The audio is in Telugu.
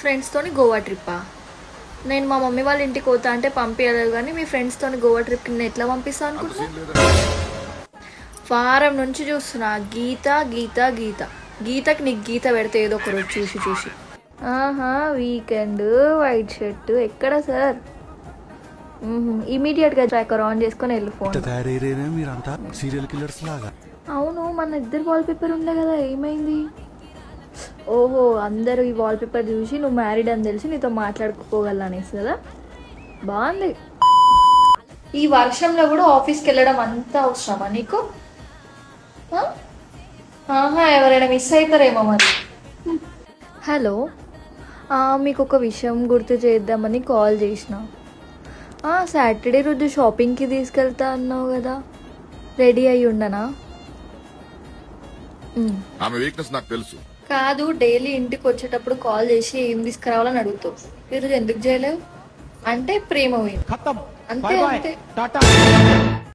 ఫ్రెండ్స్తోని గోవా ట్రిప్పా? నేను మా మమ్మీ వాళ్ళ ఇంటికి పోతా అంటే పంపించలేదు, కానీ మీ ఫ్రెండ్స్తోని గోవా ట్రిప్కి నేను ఎట్లా పంపిస్తాను అనుకుంటున్నా? వారం నుంచి చూస్తున్నా గీత గీత గీత. గీతకి నీకు గీత పెడితే ఏదో ఒక రోజు చూసి చూసి. ఆహా, వీకెండ్ వైట్ షర్ట్ ఎక్కడ సార్? ఇమీడియట్గా ట్రాకర్ ఆన్ చేసుకొని వెళ్ళి ఫోన్. మీరంతా సీరియల్ కిల్లర్స్ లాగా. అవును, మన ఇద్దరు వాల్పేపర్ ఉండే కదా, ఏమైంది? ఓహో, అందరూ ఈ వాల్పేపర్ చూసి నువ్వు మ్యారీడ్ అని తెలిసి నీతో మాట్లాడుకోగలనేసి కదా. బాగుంది. ఈ వర్షంలో కూడా ఆఫీస్కి వెళ్ళడం అంత అవసరమా నీకు? ఆహా, ఎవరైనా మిస్ అవుతారేమో మరి. హలో, మీకు ఒక విషయం గుర్తు చేద్దామని కాల్ చేసిన. సాటర్డే రోజు షాపింగ్కి తీసుకెళ్తా అన్నావు కదా, రెడీ అయ్యి ఉండనా? ఆమె వీక్నెస్ నాకు తెలుసు. కాదు, డైలీ ఇంటికి వచ్చేటప్పుడు కాల్ చేసి ఏం తీసుకురావాలని అడుగుతావు. ఈరోజు ఎందుకు చేయలేవు? అంటే ప్రేమ పోయింది. అంతే అంతే.